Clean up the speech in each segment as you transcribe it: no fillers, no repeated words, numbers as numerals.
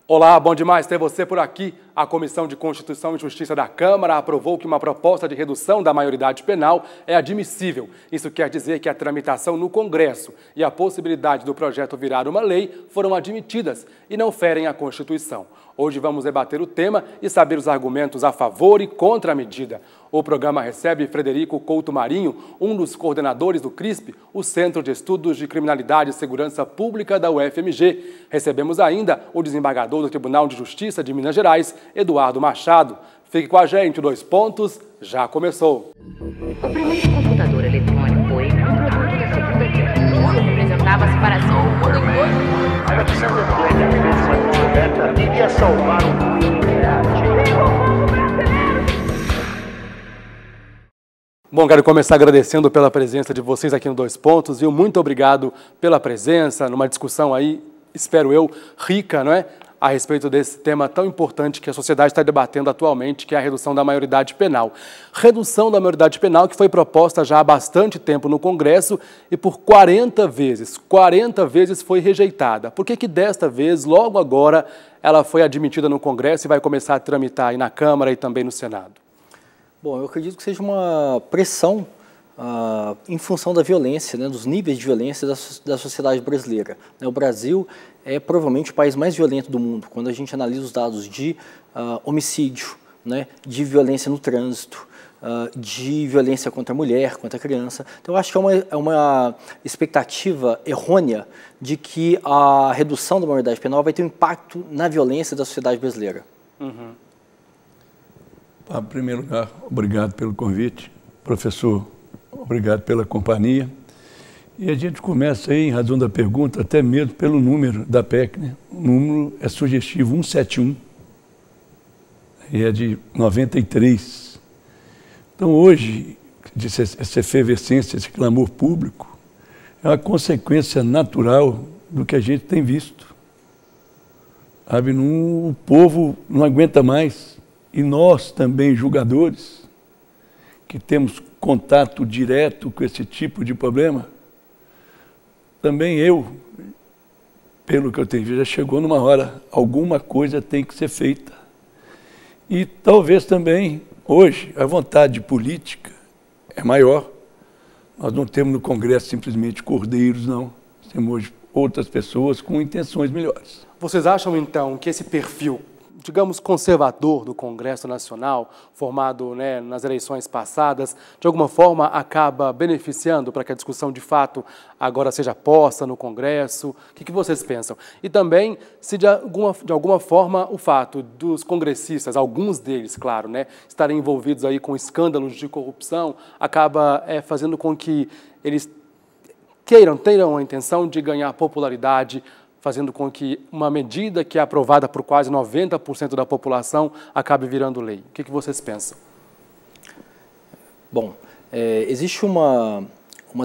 Olá, bom demais ter você por aqui. A Comissão de Constituição e Justiça da Câmara aprovou que uma proposta de redução da maioridade penal é admissível. Isso quer dizer que a tramitação no Congresso e a possibilidade do projeto virar uma lei foram admitidas e não ferem a Constituição. Hoje vamos debater o tema e saber os argumentos a favor e contra a medida. O programa recebe Frederico Couto Marinho, um dos coordenadores do CRISP, o Centro de Estudos de Criminalidade e Segurança Pública da UFMG. Recebemos ainda o desembargador do Tribunal de Justiça de Minas Gerais, Eduardo Machado. Fique com a gente, 2 pontos, já começou. O primeiro computador eletrônico foi um produto da Segunda Guerra Mundial, representava a separação do mundo em dois. A notícia da iria salvar o mundo. Bom, quero começar agradecendo pela presença de vocês aqui no 2 Pontos, viu? Muito obrigado pela presença numa discussão aí, espero eu, rica, não é? A respeito desse tema tão importante que a sociedade está debatendo atualmente, que é a redução da maioridade penal. Redução da maioridade penal que foi proposta já há bastante tempo no Congresso e por 40 vezes foi rejeitada. Por que desta vez, logo agora, ela foi admitida no Congresso e vai começar a tramitar aí na Câmara e também no Senado? Bom, eu acredito que seja uma pressão em função da violência, né, dos níveis de violência da sociedade brasileira. O Brasil é provavelmente o país mais violento do mundo, quando a gente analisa os dados de homicídio, né, de violência no trânsito, de violência contra a mulher, contra a criança. Então, eu acho que é uma expectativa errônea de que a redução da maioridade penal vai ter um impacto na violência da sociedade brasileira. Uhum. Em primeiro lugar, obrigado pelo convite. Professor, obrigado pela companhia. E a gente começa aí, em razão da pergunta, até mesmo pelo número da PEC, né? O número é sugestivo, 171, e é de 93. Então, hoje, essa efervescência, esse clamor público, é uma consequência natural do que a gente tem visto. Sabe, o povo não aguenta mais. E nós também, julgadores, que temos contato direto com esse tipo de problema, também eu, pelo que eu tenho visto, já chegou numa hora, alguma coisa tem que ser feita. E talvez também, hoje, a vontade política é maior. Nós não temos no Congresso simplesmente cordeiros, não. Temos hoje outras pessoas com intenções melhores. Vocês acham, então, que esse perfil, digamos, conservador do Congresso Nacional, formado, né, nas eleições passadas, de alguma forma acaba beneficiando para que a discussão de fato agora seja posta no Congresso? O que vocês pensam? E também, se de alguma forma o fato dos congressistas, alguns deles, claro, né, estarem envolvidos aí com escândalos de corrupção, acaba fazendo com que eles tenham a intenção de ganhar popularidade, fazendo com que uma medida que é aprovada por quase 90% da população acabe virando lei. O que vocês pensam? Bom, existe uma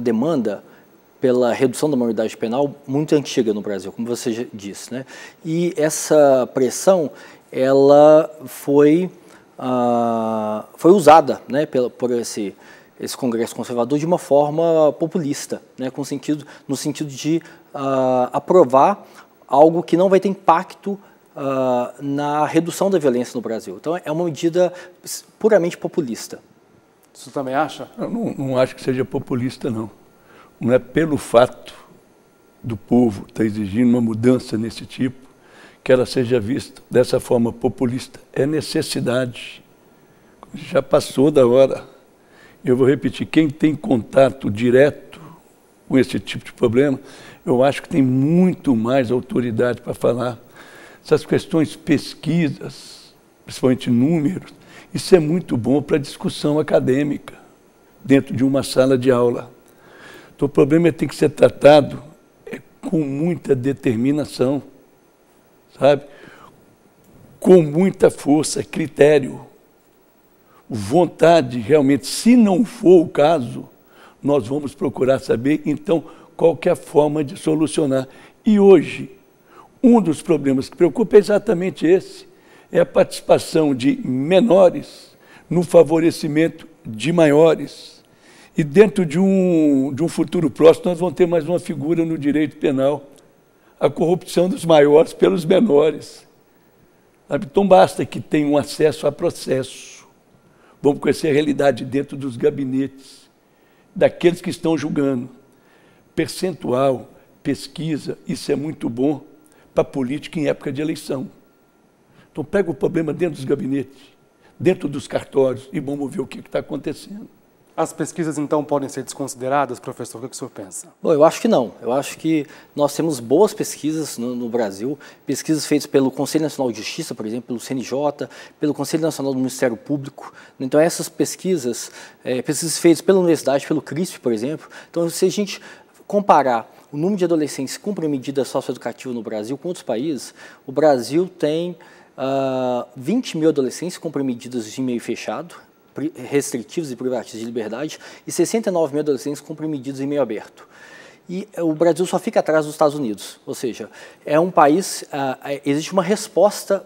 demanda pela redução da maioridade penal muito antiga no Brasil, como você já disse, né? E essa pressão, ela foi usada, né, por esse Congresso conservador de uma forma populista, né, no sentido de aprovar algo que não vai ter impacto na redução da violência no Brasil. Então, é uma medida puramente populista. Você também acha? Eu não acho que seja populista, não. Não é pelo fato do povo estar exigindo uma mudança nesse tipo que ela seja vista dessa forma populista. É necessidade. Já passou da hora. Eu vou repetir, quem tem contato direto com esse tipo de problema, eu acho que tem muito mais autoridade para falar. Essas questões, pesquisas, principalmente números, isso é muito bom para discussão acadêmica, dentro de uma sala de aula. Então, o problema tem que ser tratado com muita determinação, sabe? Com muita força, critério, vontade realmente. Se não for o caso, nós vamos procurar saber, então, qual que é a forma de solucionar. E hoje, um dos problemas que preocupa é exatamente esse, é a participação de menores no favorecimento de maiores. E dentro de um futuro próximo, nós vamos ter mais uma figura no direito penal, a corrupção dos maiores pelos menores. Sabe? Então basta que tenham acesso a processo. Vamos conhecer a realidade dentro dos gabinetes, daqueles que estão julgando. Percentual, pesquisa, isso é muito bom para a política em época de eleição. Então pega o problema dentro dos gabinetes, dentro dos cartórios, e vamos ver o que está acontecendo. As pesquisas, então, podem ser desconsideradas, professor? O que o senhor pensa? Bom, eu acho que não. Eu acho que nós temos boas pesquisas no Brasil, pesquisas feitas pelo Conselho Nacional de Justiça, por exemplo, pelo CNJ, pelo Conselho Nacional do Ministério Público. Então, essas pesquisas, pesquisas feitas pela universidade, pelo CRISP, por exemplo. Então, se a gente comparar o número de adolescentes que cumprem medida socioeducativa no Brasil com outros países, o Brasil tem 20 mil adolescentes que cumprem medidas de meio fechado, restritivos e privativos de liberdade, e 69 mil adolescentes cumprem medidas em meio aberto. E o Brasil só fica atrás dos Estados Unidos, ou seja, é um país, existe uma resposta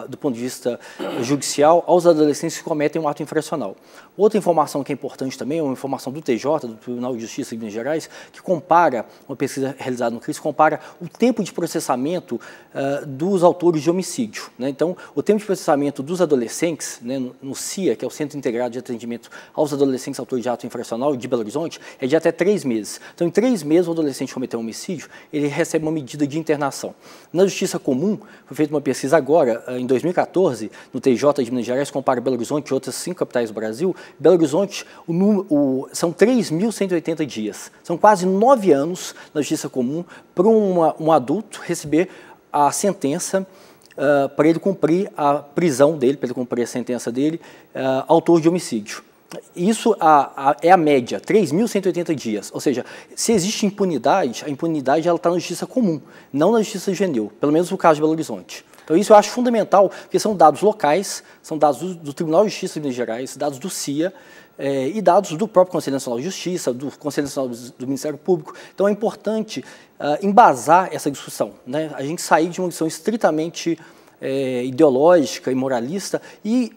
do ponto de vista judicial aos adolescentes que cometem um ato infracional. Outra informação que é importante também é uma informação do TJ, do Tribunal de Justiça de Minas Gerais, que compara, uma pesquisa realizada no CRIS, compara o tempo de processamento dos autores de homicídio, né? Então, o tempo de processamento dos adolescentes, né, no CIA, que é o Centro Integrado de Atendimento aos Adolescentes Autores de Ato Infracional de Belo Horizonte, é de até 3 meses. Então, em 3 meses, o adolescente cometeu um homicídio, ele recebe uma medida de internação. Na Justiça Comum, foi feita uma pesquisa agora, em 2014, no TJ de Minas Gerais, compara Belo Horizonte e outras 5 capitais do Brasil. Belo Horizonte, são 3.180 dias. São quase 9 anos na Justiça Comum para um adulto receber a sentença para ele cumprir a prisão dele, para ele cumprir a sentença dele, autor de homicídio. Isso é a média, 3.180 dias. Ou seja, se existe impunidade, a impunidade está na Justiça Comum, não na Justiça Juvenil, pelo menos no caso de Belo Horizonte. Então isso eu acho fundamental, porque são dados locais, são dados do Tribunal de Justiça de Minas Gerais, dados do CIA e dados do próprio Conselho Nacional de Justiça, do Conselho Nacional do Ministério Público. Então é importante embasar essa discussão, né? A gente sair de uma discussão estritamente ideológica e moralista e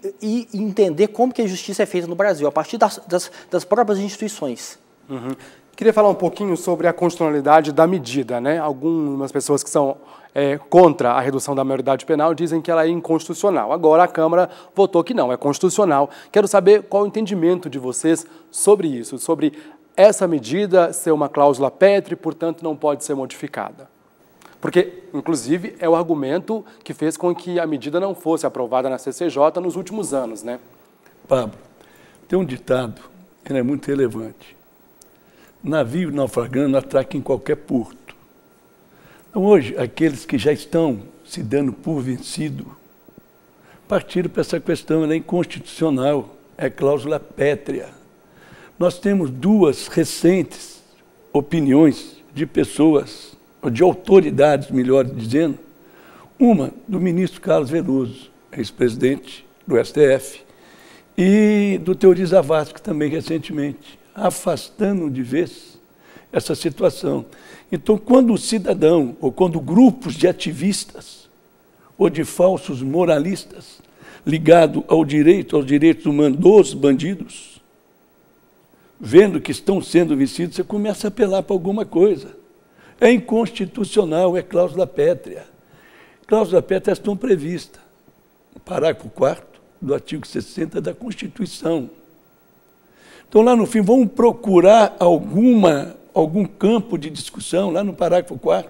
entender como que a justiça é feita no Brasil, a partir das próprias instituições. Uhum. Queria falar um pouquinho sobre a constitucionalidade da medida, né? Algumas pessoas que são contra a redução da maioridade penal dizem que ela é inconstitucional. Agora a Câmara votou que não, é constitucional. Quero saber qual o entendimento de vocês sobre isso, sobre essa medida ser uma cláusula pétrea e, portanto, não pode ser modificada. Porque, inclusive, é o argumento que fez com que a medida não fosse aprovada na CCJ nos últimos anos, né? Pablo, tem um ditado que é muito relevante. Navio naufragando atraca em qualquer porto. Então, hoje, aqueles que já estão se dando por vencido partiram para essa questão, ela é inconstitucional, é cláusula pétrea. Nós temos 2 recentes opiniões de pessoas, de autoridades, melhor dizendo, uma do ministro Carlos Veloso, ex-presidente do STF, e do Teori Zavascki também recentemente, afastando de vez essa situação. Então, quando o cidadão, ou quando grupos de ativistas, ou de falsos moralistas, ligados aos direitos humanos dos bandidos, vendo que estão sendo vencidos, você começa a apelar para alguma coisa. É inconstitucional, é cláusula pétrea. Cláusula pétrea estão prevista no parágrafo 4º do artigo 60 da Constituição. Então, lá no fim, vamos procurar algum campo de discussão, lá no parágrafo 4º,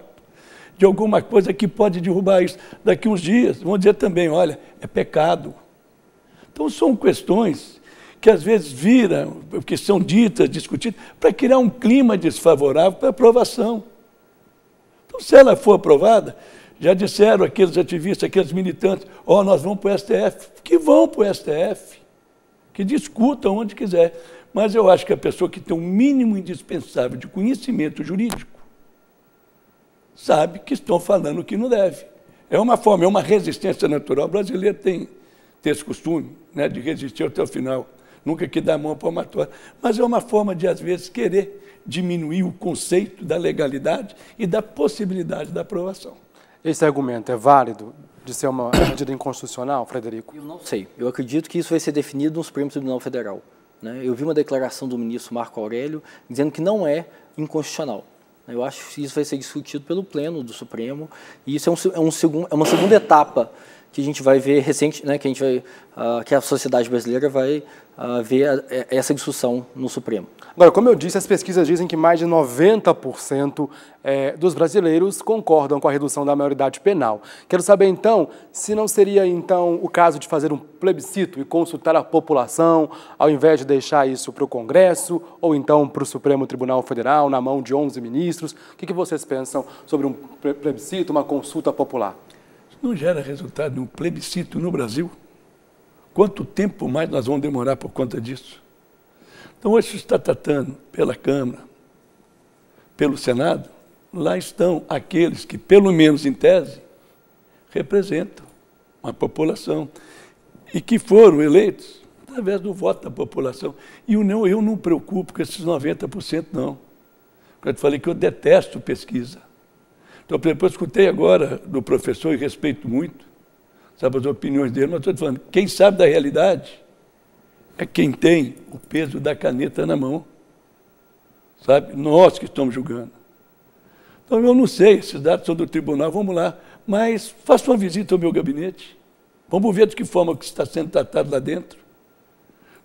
de alguma coisa que pode derrubar isso. Daqui uns dias, vão dizer também, olha, é pecado. Então, são questões que às vezes viram, que são ditas, discutidas, para criar um clima desfavorável para aprovação. Então, se ela for aprovada, já disseram aqueles ativistas, aqueles militantes, nós vamos para o STF, que vão para o STF, que discutam onde quiser. Mas eu acho que a pessoa que tem um mínimo indispensável de conhecimento jurídico sabe que estão falando o que não deve. É uma forma, é uma resistência natural. O brasileiro tem esse costume, né, de resistir até o final, nunca que dá a mão para uma palmatória. Mas é uma forma de, às vezes, querer diminuir o conceito da legalidade e da possibilidade da aprovação. Esse argumento é válido de ser uma medida inconstitucional, Frederico? Eu não sei. Eu acredito que isso vai ser definido no Supremo Tribunal Federal, né? Eu vi uma declaração do ministro Marco Aurélio dizendo que não é inconstitucional. Eu acho que isso vai ser discutido pelo Pleno do Supremo, e isso é uma segunda etapa que a gente vai ver né, que a sociedade brasileira vai ver essa discussão no Supremo. Agora, como eu disse, as pesquisas dizem que mais de 90% dos brasileiros concordam com a redução da maioridade penal. Quero saber, então, se não seria, então, o caso de fazer um plebiscito e consultar a população, ao invés de deixar isso para o Congresso, ou então para o Supremo Tribunal Federal, na mão de 11 ministros. O que vocês pensam sobre um plebiscito, uma consulta popular? Isso não gera resultado de um plebiscito no Brasil? Quanto tempo mais nós vamos demorar por conta disso? Então, hoje se está tratando pela Câmara, pelo Senado, lá estão aqueles que, pelo menos em tese, representam uma população e que foram eleitos através do voto da população. E eu não me preocupo com esses 90%, não. Eu te falei que eu detesto pesquisa. Então, depois escutei agora do professor e respeito muito, sabe as opiniões dele, mas estou te falando, quem sabe da realidade é quem tem o peso da caneta na mão, sabe? Nós que estamos julgando. Então, eu não sei, esses dados são do tribunal, vamos lá, mas faça uma visita ao meu gabinete, vamos ver de que forma que está sendo tratado lá dentro.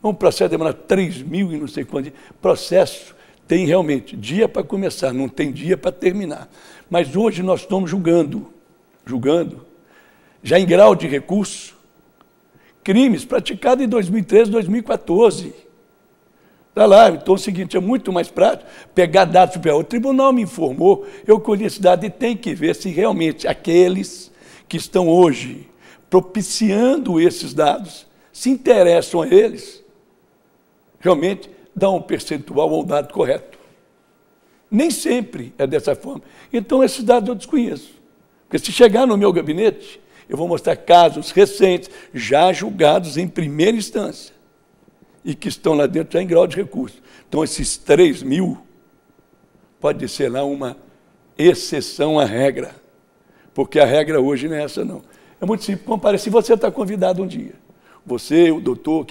Um processo demora 3.000 e não sei quantos dias. Processo tem realmente dia para começar, não tem dia para terminar. Mas hoje nós estamos julgando, já em grau de recurso, crimes praticados em 2013, 2014. Está lá, então é o seguinte, é muito mais prático pegar dados. O tribunal me informou, eu colhi esse dado e tem que ver se realmente aqueles que estão hoje propiciando esses dados se interessam a eles, realmente dão um percentual ou um dado correto. Nem sempre é dessa forma. Então, esses dados eu desconheço. Porque se chegar no meu gabinete, eu vou mostrar casos recentes, já julgados em primeira instância, e que estão lá dentro já em grau de recurso. Então, esses 3.000 pode ser lá uma exceção à regra, porque a regra hoje não é essa, não. É muito simples, comparecer. Se você está convidado um dia, você, o doutor,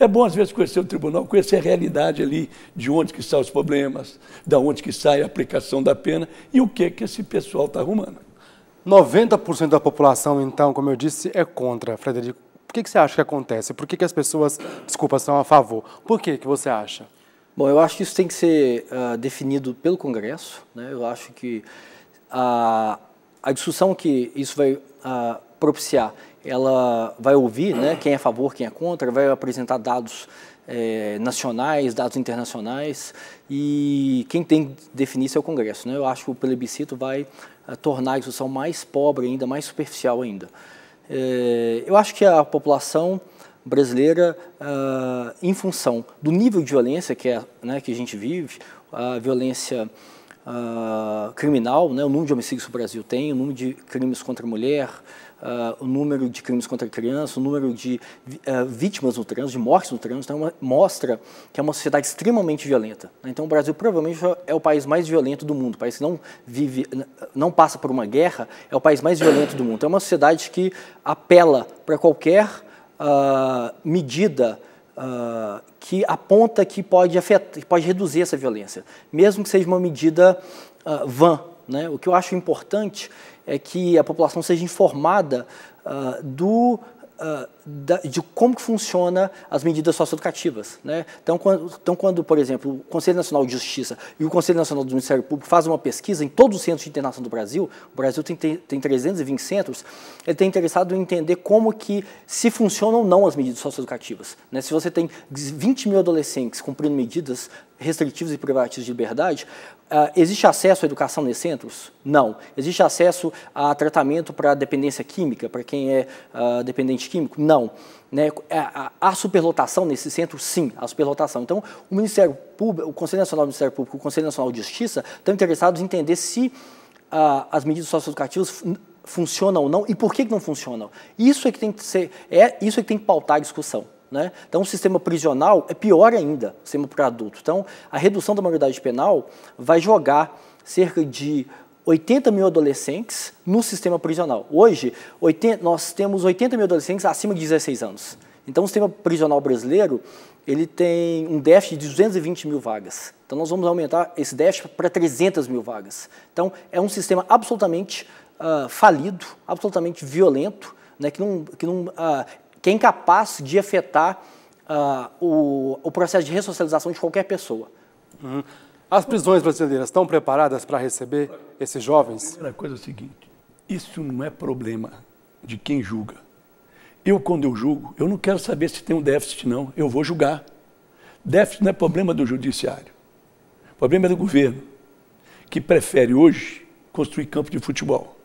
é bom às vezes conhecer o tribunal, conhecer a realidade ali, de onde que saem os problemas, de onde que sai a aplicação da pena e o que esse pessoal está arrumando. 90% da população, então, como eu disse, é contra, Frederico. Por que você acha que acontece? Por que as pessoas, são a favor? Por que você acha? Bom, eu acho que isso tem que ser definido pelo Congresso, né? Eu acho que a discussão que isso vai propiciar, ela vai ouvir, né, quem é a favor, quem é contra, vai apresentar dados nacionais, dados internacionais, e quem tem que definir isso é o Congresso, né? Eu acho que o plebiscito vai tornar a discussão mais pobre ainda, mais superficial ainda. Eu acho que a população brasileira, em função do nível de violência que a gente vive, a violência criminal, né, o número de homicídios que o Brasil tem, o número de crimes contra a mulher, o número de crimes contra a criança, o número de vítimas no trânsito, de mortes no trânsito, então mostra que é uma sociedade extremamente violenta. Então o Brasil provavelmente é o país mais violento do mundo, o país que não passa por uma guerra, é o país mais violento do mundo. Então é uma sociedade que apela para qualquer medida que aponta que pode reduzir essa violência, mesmo que seja uma medida vã, né? O que eu acho importante é que a população seja informada de como que funciona as medidas socioeducativas, né? Então, quando, por exemplo, o Conselho Nacional de Justiça e o Conselho Nacional do Ministério Público fazem uma pesquisa em todos os centros de internação do Brasil, o Brasil tem 320 centros, ele está interessado em entender como que se funcionam ou não as medidas socioeducativas, né? Se você tem 20 mil adolescentes cumprindo medidas restritivas e privativas de liberdade, existe acesso à educação nesses centros? Não. Existe acesso a tratamento para dependência química, para quem é dependente químico? Não. Né? Há superlotação nesse centro? Sim, há superlotação. Então, o Ministério Público, o Conselho Nacional do Ministério Público e o Conselho Nacional de Justiça estão interessados em entender se as medidas socioeducativas funcionam ou não e por que não funcionam. Isso é que tem que ser, isso é que tem que pautar a discussão, né? Então, o sistema prisional é pior ainda, o sistema para adulto. Então, a redução da maioridade penal vai jogar cerca de 80 mil adolescentes no sistema prisional. Hoje, nós temos 80 mil adolescentes acima de 16 anos. Então, o sistema prisional brasileiro ele tem um déficit de 220 mil vagas. Então, nós vamos aumentar esse déficit para 300 mil vagas. Então, é um sistema absolutamente falido, absolutamente violento, né, que é incapaz de afetar o processo de ressocialização de qualquer pessoa. As prisões brasileiras estão preparadas para receber esses jovens? A primeira coisa é o seguinte, isso não é problema de quem julga. Eu, quando eu julgo, eu não quero saber se tem um déficit, não. Eu vou julgar. Déficit não é problema do judiciário. O problema é do governo, que prefere hoje construir campo de futebol.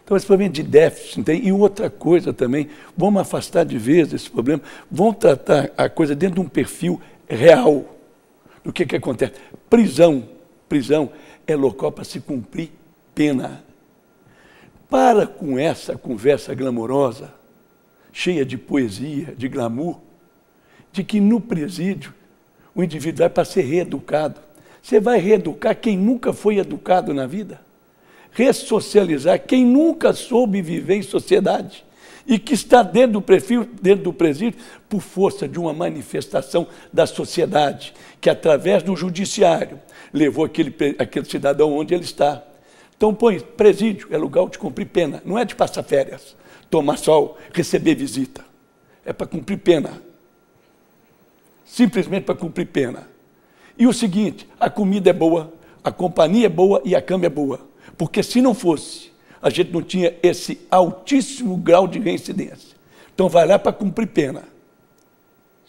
Então, esse problema de déficit não tem. E outra coisa também, vamos afastar de vez esse problema, vamos tratar a coisa dentro de um perfil real. Do que acontece? Prisão é local para se cumprir pena. Para com essa conversa glamourosa, cheia de poesia, de glamour, de que no presídio o indivíduo vai para ser reeducado. Você vai reeducar quem nunca foi educado na vida? Ressocializar quem nunca soube viver em sociedade e que está dentro do presídio por força de uma manifestação da sociedade, que através do judiciário levou aquele cidadão onde ele está. Então, presídio é lugar de cumprir pena, não é de passar férias, tomar sol, receber visita. É para cumprir pena. Simplesmente para cumprir pena. E o seguinte, a comida é boa, a companhia é boa e a cama é boa. Porque se não fosse, a gente não tinha esse altíssimo grau de reincidência. Então vai lá para cumprir pena.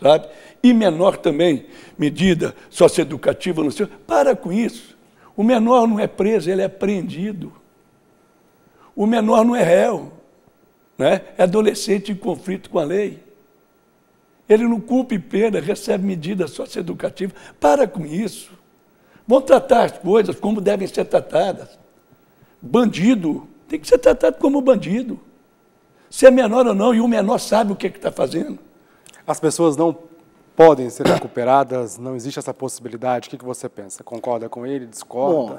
Sabe? E menor também, medida socioeducativa, não sei, para com isso. O menor não é preso, ele é apreendido. O menor não é réu, né? É adolescente em conflito com a lei. Ele não cumpre pena, recebe medida socioeducativa. Para com isso. Vamos tratar as coisas como devem ser tratadas. Bandido tem que ser tratado como bandido. Se é menor ou não, e o menor sabe o que está fazendo. As pessoas não podem ser recuperadas, não existe essa possibilidade. O que você pensa? Concorda com ele? Discorda? Bom,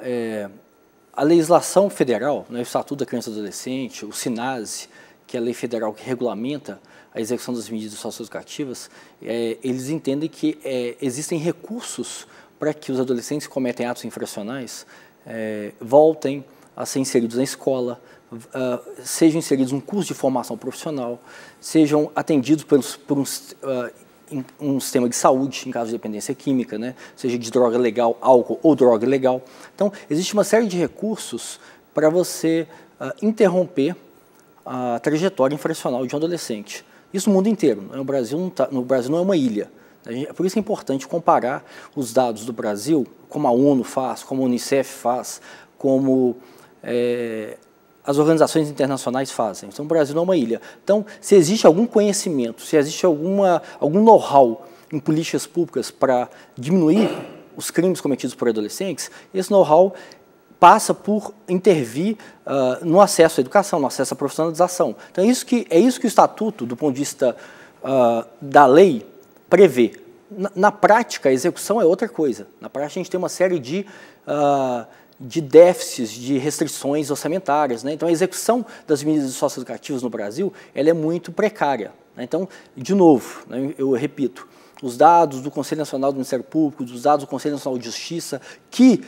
a legislação federal, né, o Estatuto da Criança e do Adolescente, o SINASE, que é a lei federal que regulamenta a execução das medidas socioeducativas, eles entendem que existem recursos para que os adolescentes que cometem atos infracionais voltem a ser inseridos na escola, sejam inseridos em um curso de formação profissional, sejam atendidos por um sistema de saúde, em caso de dependência química, né? Seja de droga legal, álcool ou droga ilegal. Então, existe uma série de recursos para você interromper a trajetória infracional de um adolescente. Isso no mundo inteiro. Né? O Brasil não é uma ilha. Por isso é importante comparar os dados do Brasil, como a ONU faz, como a Unicef faz, como as organizações internacionais fazem. Então, o Brasil não é uma ilha. Então, se existe algum conhecimento, se existe algum know-how em políticas públicas para diminuir os crimes cometidos por adolescentes, esse know-how passa por intervir no acesso à educação, no acesso à profissionalização. Então, é isso que o Estatuto, do ponto de vista da lei, prevê. Na prática, a execução é outra coisa. Na prática, a gente tem uma série de déficits, de restrições orçamentárias, né? Então, a execução das medidas socioeducativas no Brasil ela é muito precária, né? Então, de novo, né, eu repito, os dados do Conselho Nacional do Ministério Público, os dados do Conselho Nacional de Justiça, que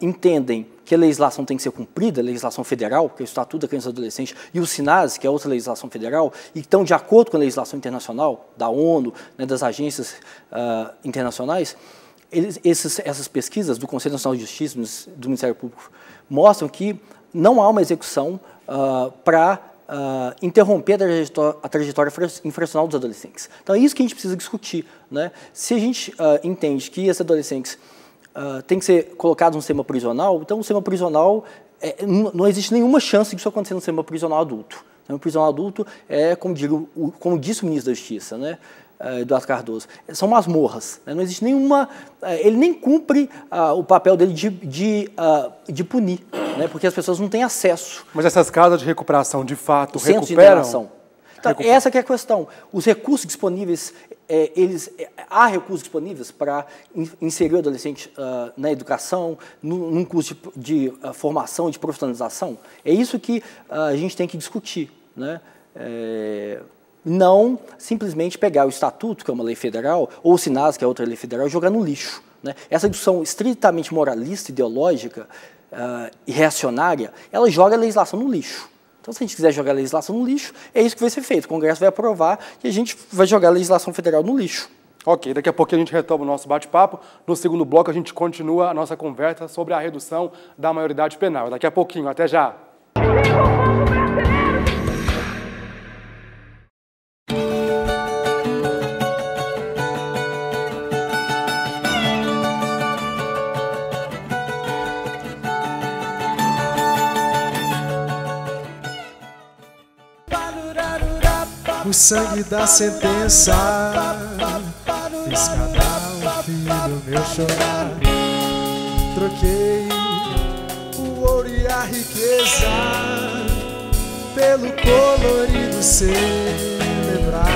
entendem que a legislação tem que ser cumprida, a legislação federal, que é o Estatuto da Criança e do Adolescente, e o SINASE, que é outra legislação federal, e que estão de acordo com a legislação internacional, da ONU, né, das agências internacionais. Essas pesquisas do Conselho Nacional de Justiça, do Ministério Público, mostram que não há uma execução para interromper a trajetória infracional dos adolescentes. Então, é isso que a gente precisa discutir, né? Se a gente entende que esses adolescentes têm que ser colocados no sistema prisional, então o sistema prisional, não existe nenhuma chance disso acontecer no sistema prisional adulto. O sistema prisional adulto é, como disse o ministro da Justiça, né? Eduardo Cardoso, são masmorras, né? Não existe nenhuma, ele nem cumpre o papel dele de punir, né? Porque as pessoas não têm acesso. Mas essas casas de recuperação, de fato, recuperam? Então, essa que é a questão. Os recursos disponíveis, há recursos disponíveis para inserir o adolescente na educação, num curso de formação, de profissionalização? É isso que a gente tem que discutir, né? Não simplesmente pegar o Estatuto, que é uma lei federal, ou o SINASE, que é outra lei federal, e jogar no lixo, né? Essa discussão estritamente moralista, ideológica e reacionária, ela joga a legislação no lixo, Então, se a gente quiser jogar a legislação no lixo, é isso que vai ser feito. O Congresso vai aprovar e a gente vai jogar a legislação federal no lixo. Ok, daqui a pouquinho a gente retoma o nosso bate-papo. No segundo bloco a gente continua a nossa conversa sobre a redução da maioridade penal. Daqui a pouquinho, até já! O sangue da sentença fez cada filho meu chorar. Troquei o ouro e a riqueza pelo colorido celebrar.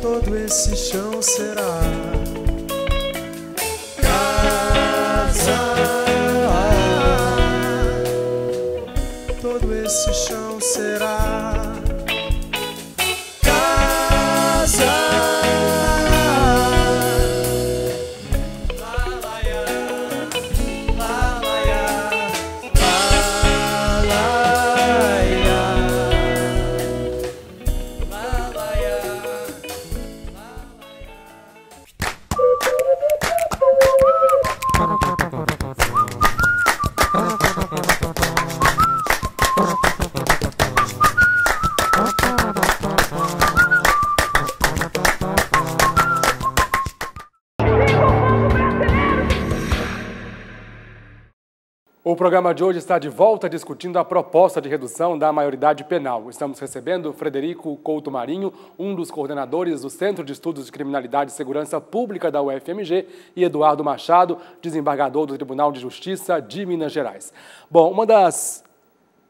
Todo esse chão será casa. Todo esse chão será O programa de hoje está de volta discutindo a proposta de redução da maioridade penal. Estamos recebendo Frederico Couto Marinho, um dos coordenadores do Centro de Estudos de Criminalidade e Segurança Pública da UFMG, e Eduardo Machado, desembargador do Tribunal de Justiça de Minas Gerais. Bom, uma das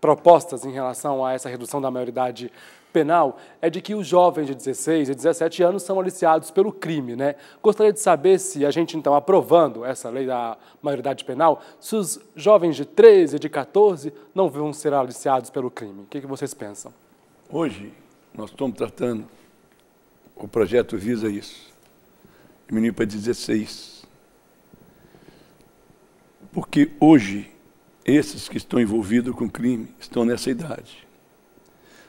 propostas em relação a essa redução da maioridade penal é de que os jovens de 16 e 17 anos são aliciados pelo crime, né? Gostaria de saber se a gente, então, aprovando essa lei da maioridade penal, se os jovens de 13 e de 14 não vão ser aliciados pelo crime. O que vocês pensam? Hoje, nós estamos tratando, o projeto visa isso, diminuir para 16. Porque hoje, esses que estão envolvidos com crime estão nessa idade.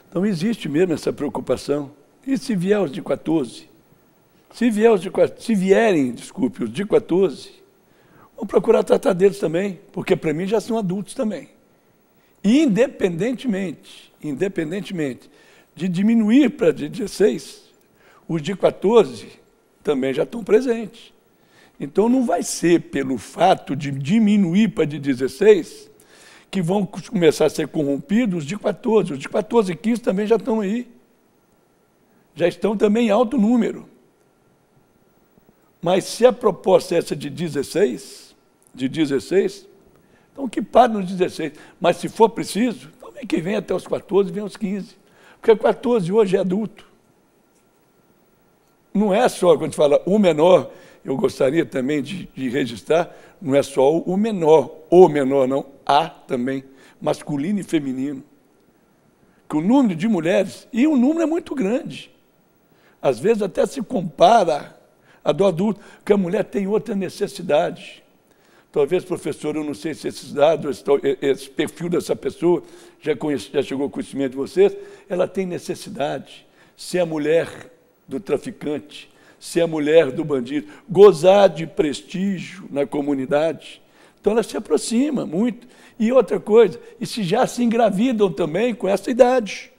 Então, existe mesmo essa preocupação. E se vier os de 14? Se vierem, desculpe, os de 14, vão procurar tratar deles também, porque para mim já são adultos também. Independentemente de diminuir para 16, os de 14 também já estão presentes. Então, não vai ser pelo fato de diminuir para de 16 que vão começar a ser corrompidos de 14. Os de 14 e 15 também já estão aí. Já estão também em alto número. Mas se a proposta é essa de 16, então que pare nos 16. Mas se for preciso, então vem que vem até os 14, vem aos 15. Porque 14 hoje é adulto. Não é só, quando a gente fala o menor, eu gostaria também de registrar, não é só o menor não, há também, masculino e feminino. Que o número de mulheres, e o número é muito grande, às vezes até se compara a do adulto, porque a mulher tem outra necessidade. Talvez, professor, eu não sei se esses dados, esse perfil dessa pessoa, já chegou ao conhecimento de vocês, ela tem necessidade, se a mulher do traficante, ser a mulher do bandido, gozar de prestígio na comunidade. Então, ela se aproxima muito. E outra coisa, e se já se engravidam também com essa idade.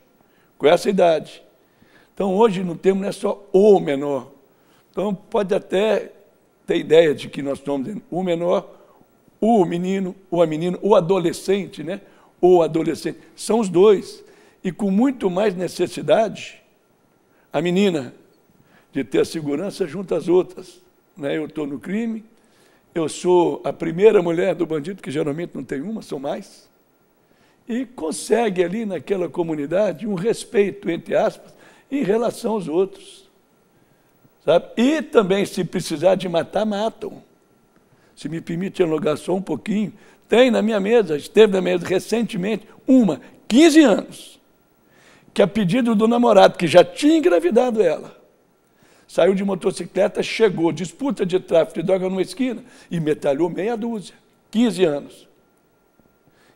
Então, hoje não temos, não é só o menor. Então, pode até ter ideia de que nós estamos dizendo o menor, o menino, ou a menina, o adolescente, né? Ou adolescente. São os dois. E com muito mais necessidade, a menina de ter a segurança junto às outras. Né? Eu estou no crime, eu sou a primeira mulher do bandido, que geralmente não tem uma, são mais, e consegue ali naquela comunidade um respeito, entre aspas, em relação aos outros. Sabe? E também, se precisar de matar, matam. Se me permite alongar só um pouquinho, tem na minha mesa, esteve na minha mesa recentemente, 15 anos, que a pedido do namorado, que já tinha engravidado ela, saiu de motocicleta, chegou, disputa de tráfico de droga numa esquina e metralhou meia dúzia, 15 anos.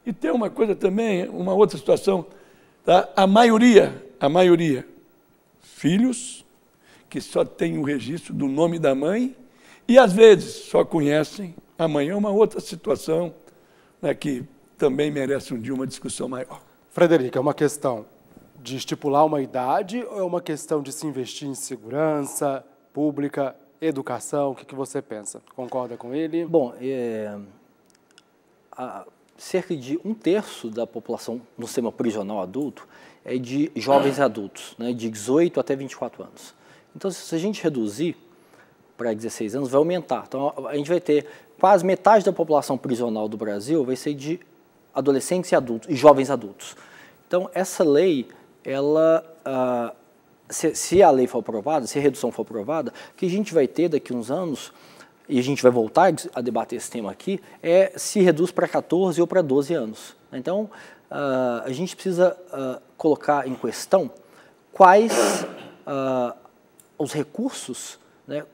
E tem uma coisa também, uma outra situação, tá? A maioria, filhos que só têm o registro do nome da mãe e, às vezes, só conhecem a mãe. É uma outra situação, né, que também merece um dia uma discussão maior. Frederico, é uma questão de estipular uma idade ou é uma questão de se investir em segurança pública, educação? O que você pensa? Concorda com ele? Bom, cerca de 1/3 da população no sistema prisional adulto é de jovens adultos, né, de 18 até 24 anos. Então, se a gente reduzir para 16 anos, vai aumentar. Então, a gente vai ter quase metade da população prisional do Brasil vai ser de adolescentes e adultos, e jovens adultos. Então, essa lei, ela, se a lei for aprovada, se a redução for aprovada, o que a gente vai ter daqui a uns anos, e a gente vai voltar a debater esse tema aqui, se reduz para 14 ou para 12 anos. Então, a gente precisa colocar em questão quais os recursos, né,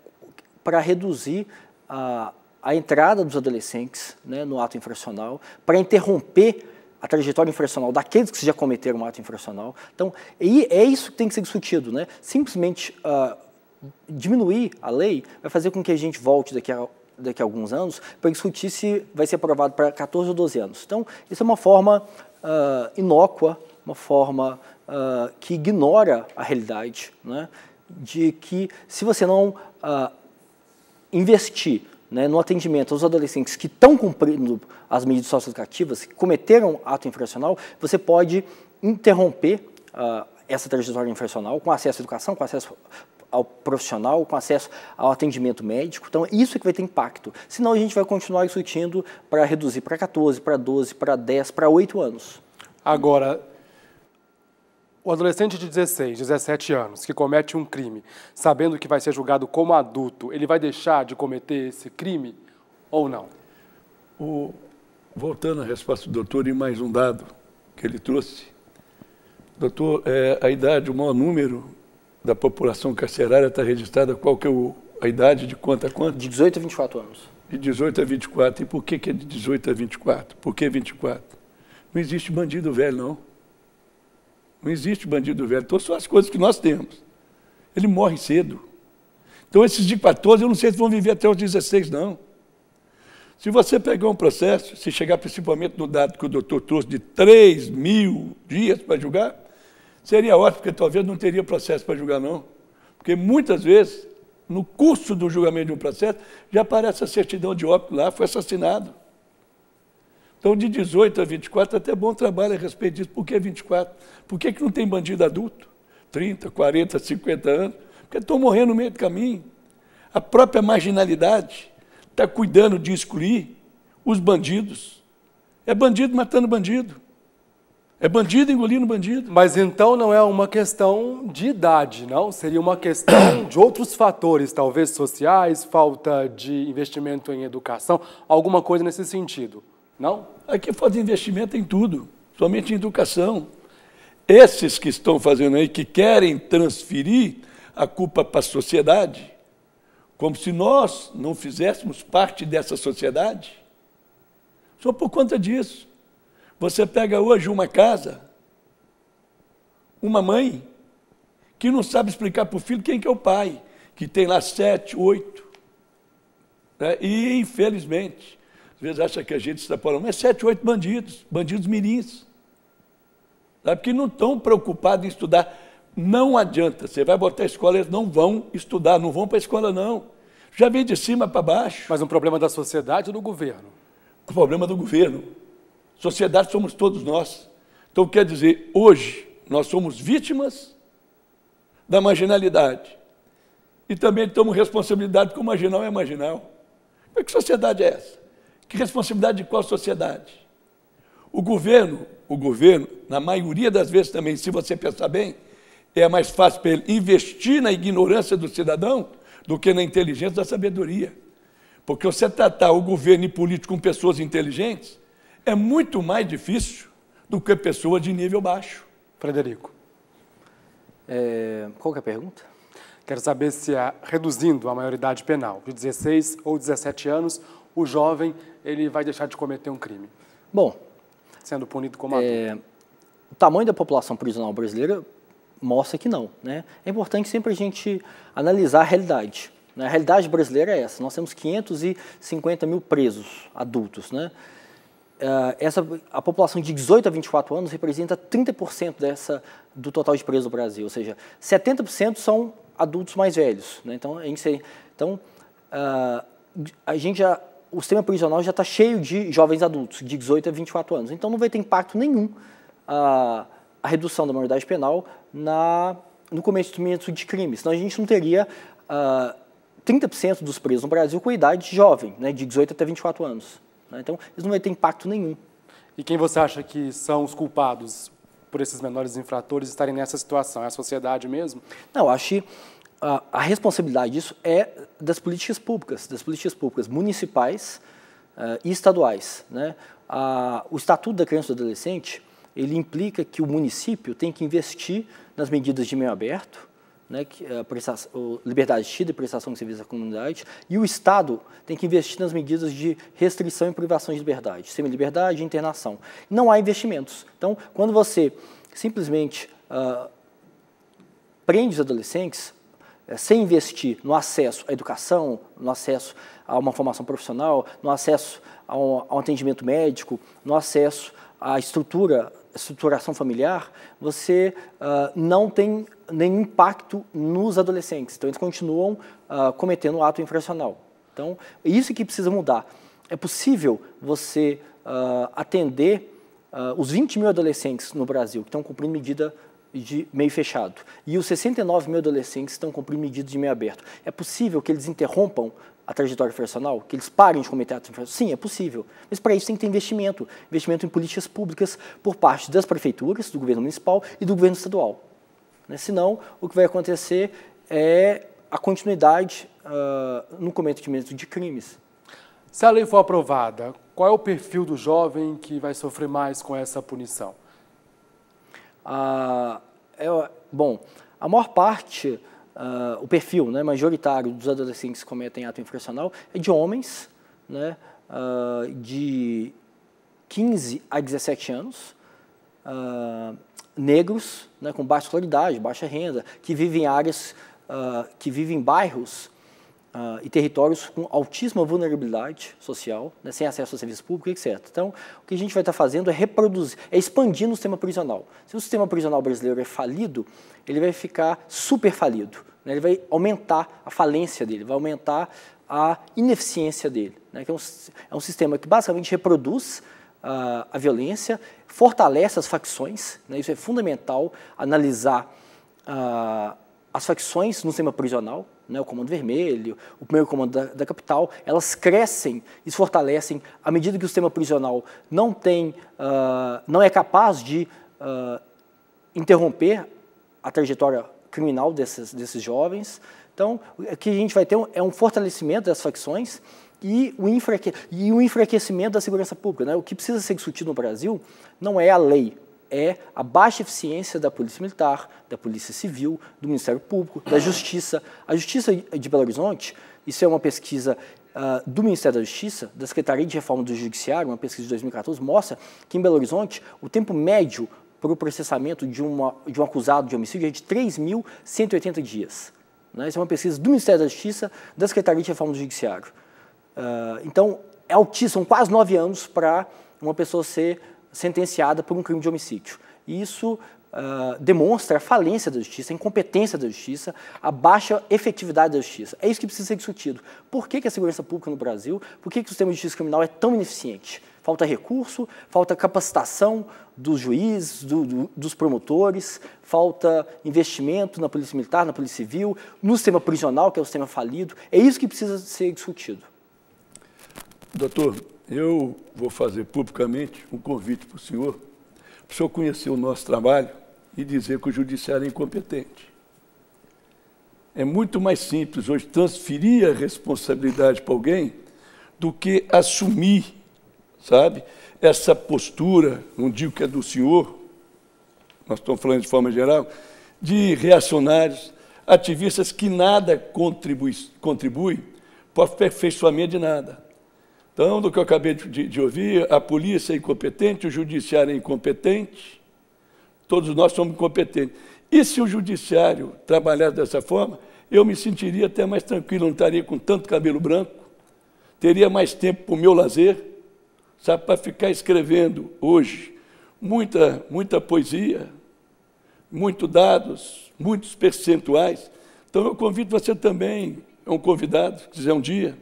para reduzir a entrada dos adolescentes, né, no ato infracional, para interromper a trajetória infracional daqueles que já cometeram um ato infracional. Então, é isso que tem que ser discutido, né? Simplesmente diminuir a lei vai fazer com que a gente volte daqui a alguns anos para discutir se vai ser aprovado para 14 ou 12 anos. Então, isso é uma forma inócua, uma forma que ignora a realidade, né? De que se você não investir, né, no atendimento aos adolescentes que estão cumprindo as medidas socioeducativas, que cometeram ato infracional, você pode interromper essa trajetória infracional com acesso à educação, com acesso ao profissional, com acesso ao atendimento médico. Então, isso é que vai ter impacto. Senão, a gente vai continuar discutindo para reduzir para 14, para 12, para 10, para 8 anos. Agora, o adolescente de 16, 17 anos, que comete um crime, sabendo que vai ser julgado como adulto, ele vai deixar de cometer esse crime ou não? Voltando à resposta do doutor, e mais um dado que ele trouxe. Doutor, a idade, o maior número da população carcerária está registrada, qual que é a idade de quanto a quanto? De 18 a 24 anos. De 18 a 24. E por que é de 18 a 24? Por que 24? Não existe bandido velho, não. Não existe bandido velho. Então, são as coisas que nós temos. Ele morre cedo. Então, esses de 14, eu não sei se vão viver até os 16, não. Se você pegar um processo, se chegar principalmente no dado que o doutor trouxe de 3.000 dias para julgar, seria ótimo, porque talvez não teria processo para julgar, não. Porque muitas vezes, no curso do julgamento de um processo, já aparece a certidão de óbito lá, foi assassinado. Então, de 18 a 24, até bom trabalho a respeito disso. Por que 24? Por que não tem bandido adulto? 30, 40, 50 anos? Porque estão morrendo no meio do caminho. A própria marginalidade está cuidando de excluir os bandidos. É bandido matando bandido. É bandido engolindo bandido. Mas então não é uma questão de idade, não? Seria uma questão de outros fatores, talvez sociais, falta de investimento em educação, alguma coisa nesse sentido, não? Aqui falta investimento em tudo, somente em educação. Esses que estão fazendo aí, que querem transferir a culpa para a sociedade, como se nós não fizéssemos parte dessa sociedade, só por conta disso. Você pega hoje uma casa, uma mãe, que não sabe explicar para o filho quem que é o pai, que tem lá 7, 8. Né? E, infelizmente, às vezes acha que a gente está falando, mas 7, 8 bandidos mirins. Sabe? Porque não estão preocupados em estudar. Não adianta, você vai botar a escola, eles não vão estudar, não vão para a escola, não. Já vem de cima para baixo. Mas um problema da sociedade ou do governo? O problema do governo. Sociedade somos todos nós. Então, quer dizer, hoje nós somos vítimas da marginalidade. E também temos responsabilidade, porque o marginal é marginal. Mas que sociedade é essa? Que responsabilidade de qual sociedade? O governo, na maioria das vezes também, se você pensar bem, é mais fácil para ele investir na ignorância do cidadão do que na inteligência da sabedoria. Porque você tratar o governo e político com pessoas inteligentes é muito mais difícil do que pessoas de nível baixo. Frederico. Qual que é a pergunta? Quero saber se, reduzindo a maioridade penal de 16 ou 17 anos, o jovem ele vai deixar de cometer um crime. Bom, sendo punido como adulto? O tamanho da população prisional brasileira mostra que não, né? É importante sempre a gente analisar a realidade. Né? A realidade brasileira é essa. Nós temos 550 mil presos adultos, né? A população de 18 a 24 anos representa 30% do total de presos do Brasil, ou seja, 70% são adultos mais velhos, né? Então, o sistema prisional já está cheio de jovens adultos, de 18 a 24 anos. Então, não vai ter impacto nenhum a redução da maioridade penal no cometimento de crimes. Senão, a gente não teria 30% dos presos no Brasil com idade jovem, né, de 18 até 24 anos. Então, isso não vai ter impacto nenhum. E quem você acha que são os culpados por esses menores infratores estarem nessa situação? É a sociedade mesmo? Não, acho que a responsabilidade disso é das políticas públicas municipais e estaduais, né? O Estatuto da Criança e do Adolescente, ele implica que o município tem que investir nas medidas de meio aberto, né, liberdade assistida e prestação de serviço à comunidade, e o Estado tem que investir nas medidas de restrição e privação de liberdade, semi-liberdade e internação. Não há investimentos. Então, quando você simplesmente prende os adolescentes, sem investir no acesso à educação, no acesso a uma formação profissional, no acesso ao atendimento médico, no acesso à estruturação familiar, você não tem nenhum impacto nos adolescentes. Então, eles continuam cometendo o ato infracional. Então, é isso que precisa mudar. É possível você atender os 20 mil adolescentes no Brasil que estão cumprindo medida de meio fechado e os 69 mil adolescentes estão cumprindo medidas de meio aberto. É possível que eles interrompam a trajetória infracional, que eles parem de cometer atos infracionais? Sim, é possível. Mas para isso tem que ter investimento em políticas públicas por parte das prefeituras, do governo municipal e do governo estadual. Né? Senão, o que vai acontecer é a continuidade no cometimento de crimes. Se a lei for aprovada, qual é o perfil do jovem que vai sofrer mais com essa punição? Bom, a maior parte, o perfil, né, majoritário dos adolescentes que cometem ato infracional é de homens, né, de 15 a 17 anos, negros, né, com baixa escolaridade, baixa renda, que vivem em áreas, que vivem em bairros e territórios com altíssima vulnerabilidade social, né, sem acesso ao serviço público, etc. Então, o que a gente vai estar fazendo é expandindo o sistema prisional. Se o sistema prisional brasileiro é falido, ele vai ficar super falido, né, ele vai aumentar a falência dele, vai aumentar a ineficiência dele, né, que é um sistema que basicamente reproduz a violência, fortalece as facções, né, isso é fundamental, analisar as facções no sistema prisional, né, o Comando Vermelho, o primeiro comando da capital, elas crescem e se fortalecem à medida que o sistema prisional não é capaz de interromper a trajetória criminal desses jovens. Então, o que a gente vai ter é um fortalecimento das facções e o enfraquecimento da segurança pública, né? O que precisa ser discutido no Brasil não é a lei, é a baixa eficiência da Polícia Militar, da Polícia Civil, do Ministério Público, da Justiça. A Justiça de Belo Horizonte, isso é uma pesquisa do Ministério da Justiça, da Secretaria de Reforma do Judiciário, uma pesquisa de 2014, mostra que em Belo Horizonte o tempo médio para o processamento de um acusado de homicídio é de 3.180 dias. Né? Isso é uma pesquisa do Ministério da Justiça, da Secretaria de Reforma do Judiciário. Então, é altíssimo, são quase 9 anos para uma pessoa ser sentenciada por um crime de homicídio. E isso demonstra a falência da justiça, a incompetência da justiça, a baixa efetividade da justiça. É isso que precisa ser discutido. Por que a segurança pública no Brasil, por que o sistema de justiça criminal é tão ineficiente? Falta recurso, falta capacitação dos juízes, dos promotores, falta investimento na Polícia Militar, na Polícia Civil, no sistema prisional, que é o sistema falido. É isso que precisa ser discutido. Doutor, eu vou fazer publicamente um convite para o senhor conhecer o nosso trabalho e dizer que o judiciário é incompetente. É muito mais simples hoje transferir a responsabilidade para alguém do que assumir, sabe, essa postura, não digo que é do senhor, nós estamos falando de forma geral, de reacionários, ativistas que nada contribuem para o aperfeiçoamento de nada. Então, do que eu acabei de ouvir, a polícia é incompetente, o judiciário é incompetente, todos nós somos incompetentes. E se o judiciário trabalhasse dessa forma, eu me sentiria até mais tranquilo, não estaria com tanto cabelo branco, teria mais tempo para o meu lazer, sabe, para ficar escrevendo hoje muita poesia, muitos dados, muitos percentuais. Então, eu convido você também, é um convidado, se quiser um dia,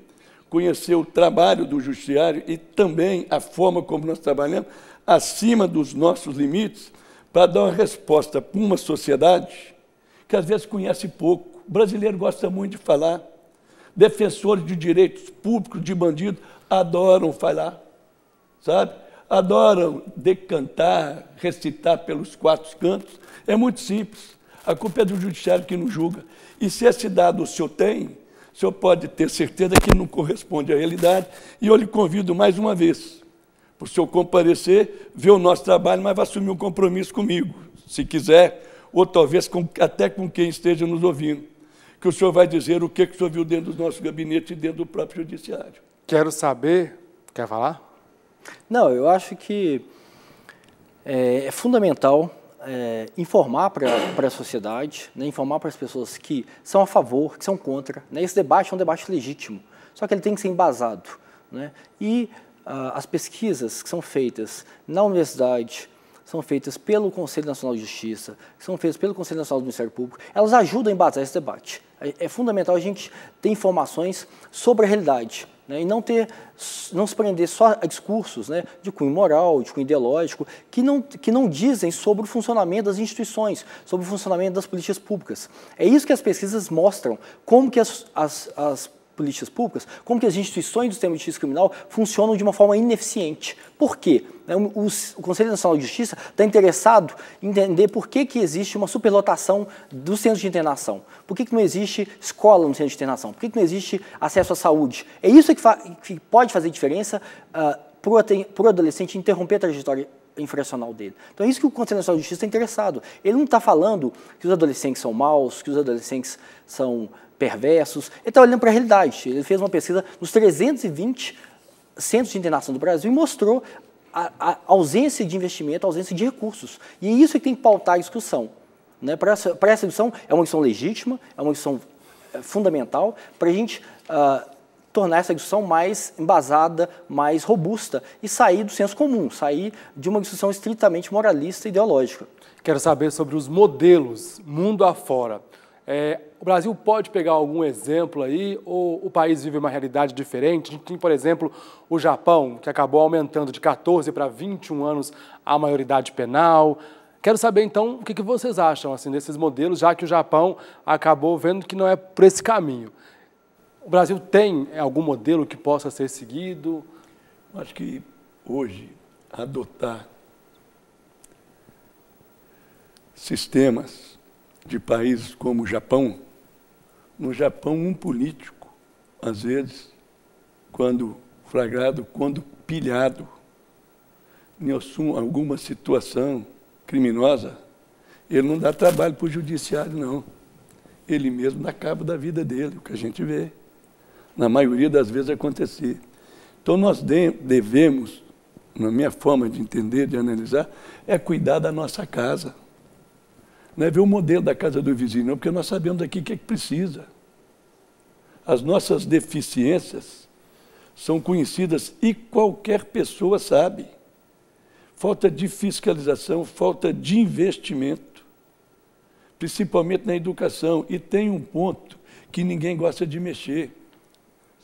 conhecer o trabalho do judiciário e também a forma como nós trabalhamos, acima dos nossos limites, para dar uma resposta para uma sociedade que às vezes conhece pouco. O brasileiro gosta muito de falar. Defensores de direitos públicos, de bandido, adoram falar, sabe? Adoram decantar, recitar pelos quatro cantos. É muito simples. A culpa é do judiciário que não julga. E se esse dado o senhor tem, o senhor pode ter certeza que não corresponde à realidade. E eu lhe convido mais uma vez para o senhor comparecer, ver o nosso trabalho, mas vai assumir um compromisso comigo, se quiser, ou talvez até com quem esteja nos ouvindo, que o senhor vai dizer o que o senhor viu dentro dos nossos gabinetes e dentro do próprio judiciário. Quero saber... Quer falar? Não, eu acho que é fundamental informar para a sociedade, né, informar para as pessoas que são a favor, que são contra. Né? Esse debate é um debate legítimo, só que ele tem que ser embasado. Né? E as pesquisas que são feitas na universidade, são feitas pelo Conselho Nacional de Justiça, são feitas pelo Conselho Nacional do Ministério Público, elas ajudam a embasar esse debate. É fundamental a gente ter informações sobre a realidade, né, e não se prender só a discursos, né, de cunho moral, de cunho ideológico, que não dizem sobre o funcionamento das instituições, sobre o funcionamento das políticas públicas. É isso que as pesquisas mostram, como que as políticas públicas, como que as instituições do sistema de justiça criminal funcionam de uma forma ineficiente. Por quê? O Conselho Nacional de Justiça está interessado em entender por que existe uma superlotação dos centros de internação, por que não existe escola no centro de internação, por que não existe acesso à saúde. É isso que pode fazer diferença para o adolescente interromper a trajetória infracional dele. Então é isso que o Conselho Nacional de Justiça está interessado. Ele não está falando que os adolescentes são maus, que os adolescentes são perversos. Ele está olhando para a realidade. Ele fez uma pesquisa nos 320 centros de internação do Brasil e mostrou a ausência de investimento, a ausência de recursos. E é isso que tem que pautar a discussão. Né? Para essa discussão, é uma discussão legítima, é uma discussão fundamental para a gente tornar essa discussão mais embasada, mais robusta e sair do senso comum, sair de uma discussão estritamente moralista e ideológica. Quero saber sobre os modelos mundo afora. O Brasil pode pegar algum exemplo aí, ou o país vive uma realidade diferente? A gente tem, por exemplo, o Japão, que acabou aumentando de 14 para 21 anos a maioridade penal. Quero saber, então, o que vocês acham assim, desses modelos, já que o Japão acabou vendo que não é por esse caminho. O Brasil tem algum modelo que possa ser seguido? Acho que hoje adotar sistemas de países como o Japão, no Japão um político, às vezes, quando flagrado, quando pilhado em alguma situação criminosa, ele não dá trabalho para o judiciário, não. Ele mesmo dá cabo da vida dele, o que a gente vê, na maioria das vezes, acontecer. Então, nós devemos, na minha forma de entender, de analisar, é cuidar da nossa casa. Não é ver o modelo da casa do vizinho, não, porque nós sabemos aqui o que é que precisa. As nossas deficiências são conhecidas e qualquer pessoa sabe. Falta de fiscalização, falta de investimento, principalmente na educação. E tem um ponto que ninguém gosta de mexer,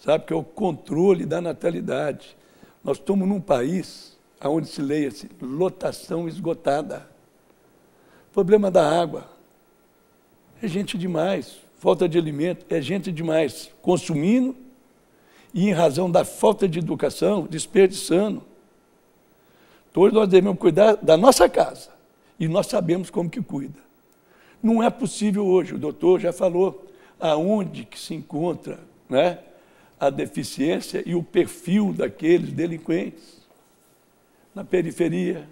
sabe, que é o controle da natalidade. Nós estamos num país onde se leia-se lotação esgotada. Problema da água, é gente demais. Falta de alimento, é gente demais consumindo e, em razão da falta de educação, desperdiçando. Todos nós devemos cuidar da nossa casa e nós sabemos como que cuida. Não é possível hoje, o doutor já falou, aonde que se encontra, né, a deficiência e o perfil daqueles delinquentes. Na periferia.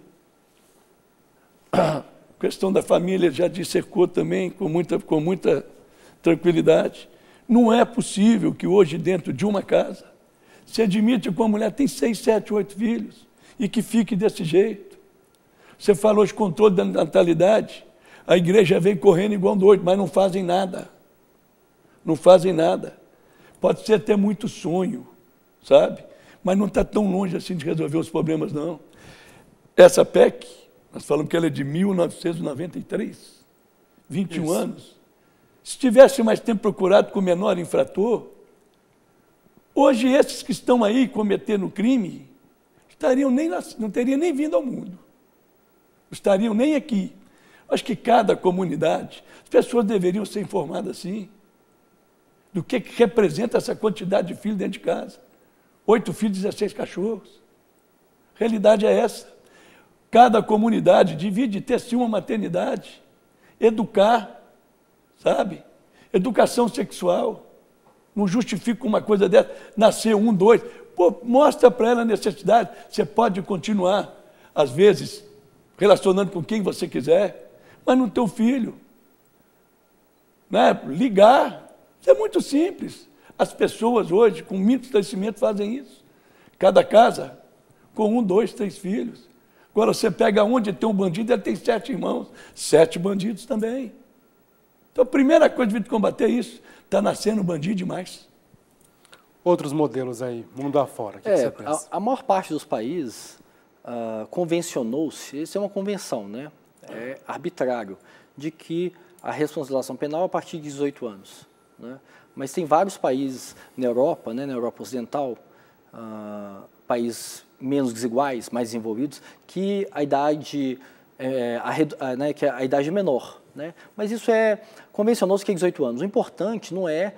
A questão da família já dissecou também com muita tranquilidade. Não é possível que hoje, dentro de uma casa, Você admite que uma mulher tem 6, 7, 8 filhos e que fique desse jeito? Você falou de controle da natalidade. A igreja vem correndo igual doido, mas não fazem nada. Não fazem nada. Pode ser até muito sonho, sabe? Mas não está tão longe assim de resolver os problemas, não. Essa PEC, nós falamos que ela é de 1993, 21 Isso. anos. Se tivesse mais tempo procurado com o menor infrator, hoje esses que estão aí cometendo crime não teriam nem vindo ao mundo. Não estariam nem aqui. Acho que cada comunidade, as pessoas deveriam ser informadas assim, do que representa essa quantidade de filhos dentro de casa. 8 filhos, 16 cachorros. A realidade é essa. Cada comunidade devia ter sim uma maternidade, educar, sabe? Educação sexual. Não justifica uma coisa dessa, nascer 1, 2. Pô, mostra para ela a necessidade. Você pode continuar, às vezes, relacionando com quem você quiser, mas no teu filho. Né? Ligar. Isso é muito simples. As pessoas hoje, com muito esclarecimento, fazem isso. Cada casa, com 1, 2, 3 filhos. Agora você pega onde tem um bandido, ele tem 7 irmãos. 7 bandidos também. Então a primeira coisa de combater isso, está nascendo bandido demais. Outros modelos aí, mundo afora, o que você pensa? A maior parte dos países convencionou-se, isso é uma convenção, né? É arbitrário, de que a responsabilização penal é a partir de 18 anos. Né? Mas tem vários países na Europa, né, na Europa Ocidental, países menos desiguais, mais desenvolvidos, que a idade que a idade é menor. Né? Mas isso convencionou-se que é 18 anos. O importante não é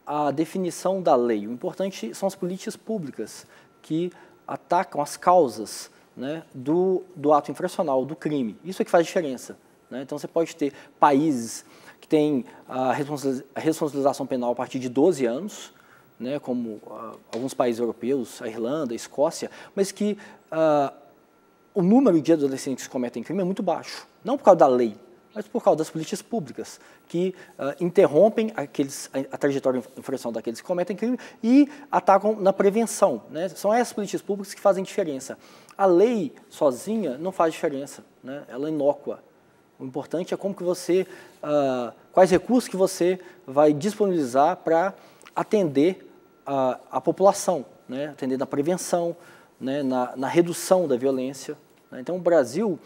a definição da lei, o importante são as políticas públicas que atacam as causas, né, do ato infracional, do crime. Isso é que faz diferença. Né? Então você pode ter países que têm a responsabilização penal a partir de 12 anos, né, como alguns países europeus, a Irlanda, a Escócia, mas que o número de adolescentes que cometem crime é muito baixo. Não por causa da lei, mas por causa das políticas públicas, que interrompem a trajetória infracional daqueles que cometem crime e atacam na prevenção. Né? São essas políticas públicas que fazem diferença. A lei sozinha não faz diferença, né? Ela é inócua. O importante é como que você, quais recursos que você vai disponibilizar para atender a população, né? Atender na prevenção, né? na redução da violência. Né? Então, o Brasil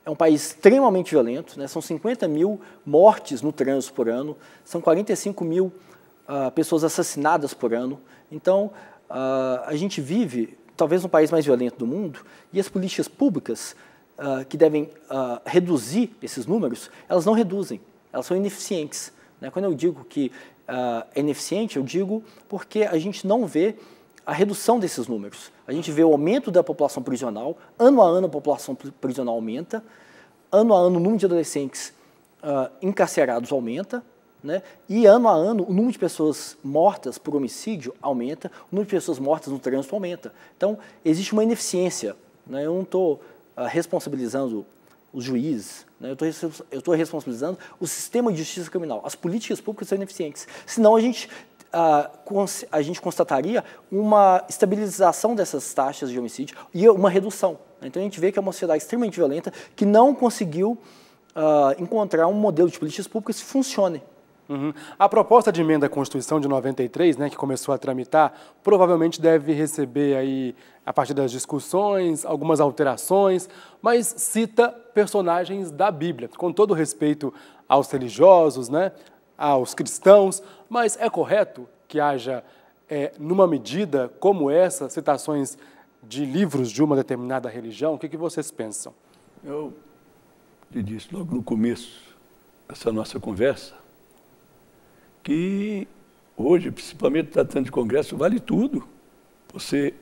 é um país extremamente violento, né? São 50 mil mortes no trânsito por ano, são 45 mil pessoas assassinadas por ano. Então, a gente vive, talvez, no país mais violento do mundo, e as políticas públicas que devem reduzir esses números, elas não reduzem, elas são ineficientes. Né? Quando eu digo que é ineficiente, eu digo porque a gente não vê a redução desses números. A gente vê o aumento da população prisional, ano a ano a população prisional aumenta, ano a ano o número de adolescentes encarcerados aumenta, né? E ano a ano o número de pessoas mortas por homicídio aumenta, o número de pessoas mortas no trânsito aumenta. Então, existe uma ineficiência. Né? Eu não estou responsabilizando os juízes, né? Eu estou responsabilizando o sistema de justiça criminal. As políticas públicas são ineficientes. Senão a gente constataria uma estabilização dessas taxas de homicídio e uma redução. Então a gente vê que é uma sociedade extremamente violenta que não conseguiu encontrar um modelo de políticas públicas que funcione. Uhum. A proposta de emenda à Constituição de 93, né, que começou a tramitar, provavelmente deve receber aí, a partir das discussões, algumas alterações, mas cita personagens da Bíblia, com todo respeito aos religiosos, né, aos cristãos, mas é correto que haja, numa medida como essa, citações de livros de uma determinada religião? O que vocês pensam? Eu te disse logo no começo dessa nossa conversa que hoje, principalmente tratando de Congresso, vale tudo. Você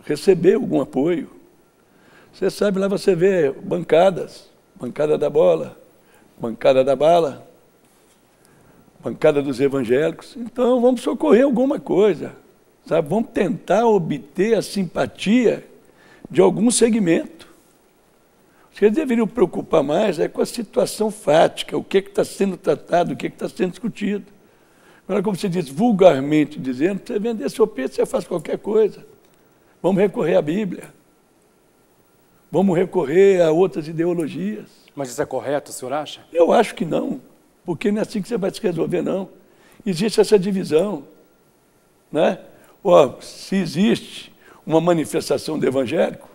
receber algum apoio. Você sabe, lá você vê bancadas, bancada da bola, bancada da bala, bancada dos evangélicos. Então, vamos socorrer alguma coisa, sabe? Vamos tentar obter a simpatia de algum segmento. O que eles deveriam preocupar mais é com a situação fática, o que está sendo tratado, o que está sendo discutido. Agora, como se diz, vulgarmente dizendo, você vender seu peixe, você faz qualquer coisa. Vamos recorrer à Bíblia. Vamos recorrer a outras ideologias. Mas isso é correto, o senhor acha? Eu acho que não, porque não é assim que você vai se resolver, não. Existe essa divisão, né? Ó, se existe uma manifestação do evangélico,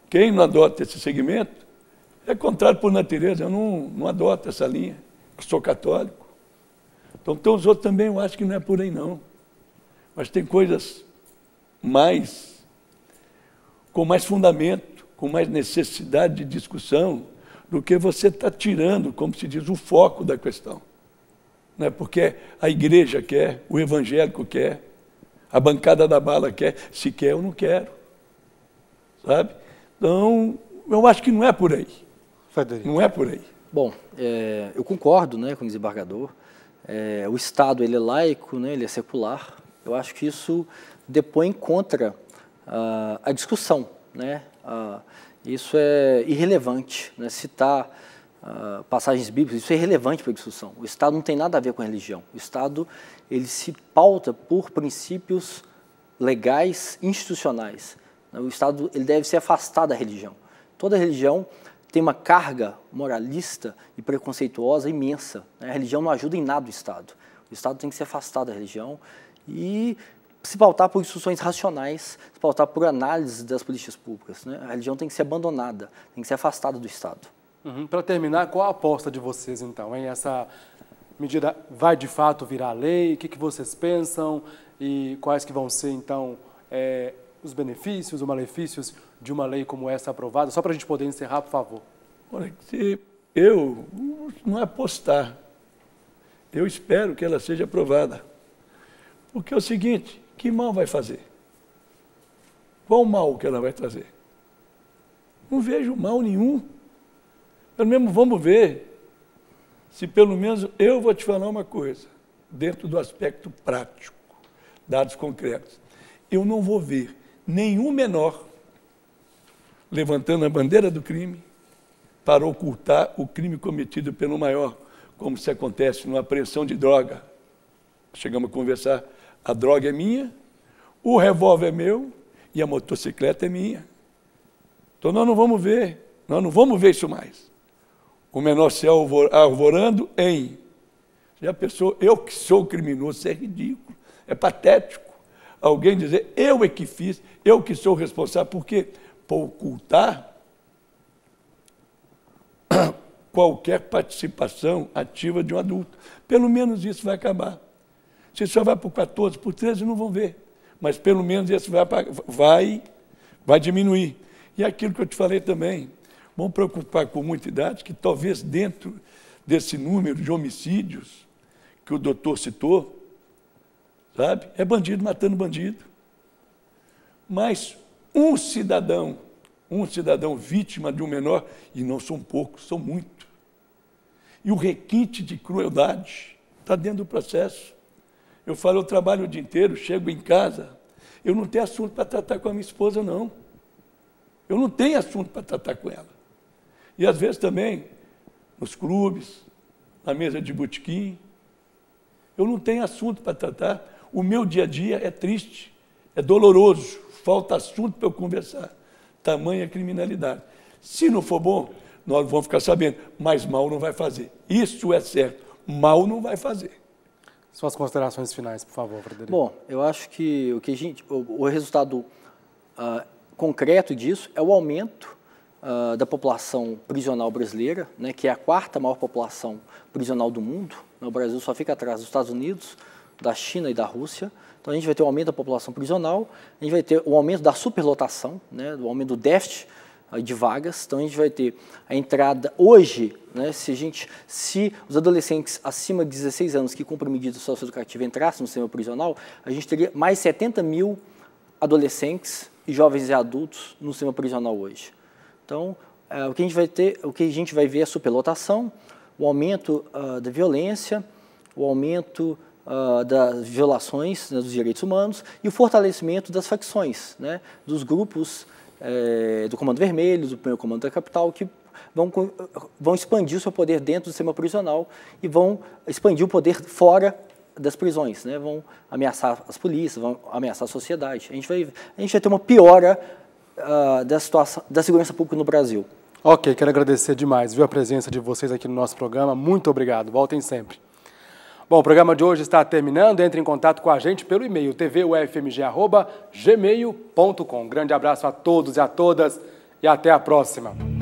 quem não adota esse segmento é contrário por natureza. Eu não adoto essa linha. Eu sou católico. Então, os outros também eu acho que não é por aí, não. Mas tem coisas com mais fundamento, com mais necessidade de discussão, do que você está tirando, como se diz, o foco da questão. Não é porque a igreja quer, o evangélico quer, a bancada da bala quer, se quer eu não quero. Sabe? Então, eu acho que não é por aí. Frederico. Não é por aí. Bom, eu concordo, né, com o desembargador. O Estado ele é laico, né, ele é secular. Eu acho que isso depõe contra a discussão, né? Isso é irrelevante, né? Citar passagens bíblicas, isso é irrelevante para a discussão. O Estado não tem nada a ver com a religião. O Estado ele se pauta por princípios legais, institucionais. O Estado ele deve se afastar da religião. Toda religião tem uma carga moralista e preconceituosa imensa. A religião não ajuda em nada o Estado. O Estado tem que se afastar da religião e se pautar por discussões racionais, se pautar por análise das políticas públicas, né? A religião tem que ser abandonada, tem que ser afastada do Estado. Para terminar, qual a aposta de vocês, então, hein? Essa medida vai, de fato, virar lei? O que vocês pensam? E quais que vão ser, então, os benefícios, os malefícios de uma lei como essa aprovada? Só para a gente poder encerrar, por favor. Olha, eu não é apostar. Eu espero que ela seja aprovada. Porque é o seguinte, que mal vai fazer? Qual mal que ela vai trazer? Não vejo mal nenhum. Pelo menos vamos ver se pelo menos eu vou te falar uma coisa, dentro do aspecto prático, dados concretos. Eu não vou ver nenhum menor levantando a bandeira do crime para ocultar o crime cometido pelo maior, como se acontece numa apreensão de droga. Chegamos a conversar, a droga é minha, o revólver é meu e a motocicleta é minha. Então nós não vamos ver isso mais. O menor se arvorando em... Já pensou, eu que sou criminoso, isso é ridículo, é patético. Alguém dizer, eu é que fiz, eu que sou responsável, porque para ocultar qualquer participação ativa de um adulto. Pelo menos isso vai acabar. Se só vai para o 14, por 13 não vão ver, mas pelo menos isso vai diminuir. E aquilo que eu te falei também, vamos preocupar com muita idade, que talvez dentro desse número de homicídios que o doutor citou, sabe, é bandido matando bandido. Mas um cidadão vítima de um menor, e não são poucos, são muitos. E o requinte de crueldade está dentro do processo. Eu falo, eu trabalho o dia inteiro, chego em casa, eu não tenho assunto para tratar com a minha esposa, não. Eu não tenho assunto para tratar com ela. E às vezes também, nos clubes, na mesa de botequim, eu não tenho assunto para tratar. O meu dia a dia é triste, é doloroso, falta assunto para eu conversar. Tamanha criminalidade. Se não for bom, nós vamos ficar sabendo, mas mal não vai fazer. Isso é certo, mal não vai fazer. Suas considerações finais, por favor, Frederico. Bom, eu acho que o resultado concreto disso é o aumento da população prisional brasileira, né, que é a quarta maior população prisional do mundo. O Brasil só fica atrás dos Estados Unidos, da China e da Rússia. Então a gente vai ter um aumento da população prisional, a gente vai ter o aumento da superlotação, né, o aumento do déficit de vagas. Então a gente vai ter a entrada hoje, né, se os adolescentes acima de 16 anos que cumprem medida socioeducativa entrassem no sistema prisional, a gente teria mais 70 mil adolescentes e jovens e adultos no sistema prisional hoje. Então o que a gente vai ver é a superlotação, o aumento da violência, o aumento das violações, né, dos direitos humanos e o fortalecimento das facções, né, dos grupos do Comando Vermelho, do Primeiro Comando da Capital, que vão expandir o seu poder dentro do sistema prisional e vão expandir o poder fora das prisões, né? Vão ameaçar as polícias, vão ameaçar a sociedade. A gente vai ter uma piora da situação da segurança pública no Brasil. Ok, quero agradecer demais, viu, a presença de vocês aqui no nosso programa. Muito obrigado, voltem sempre. Bom, o programa de hoje está terminando. Entre em contato com a gente pelo e-mail tvufmg@gmail.com. Grande abraço a todos e a todas e até a próxima.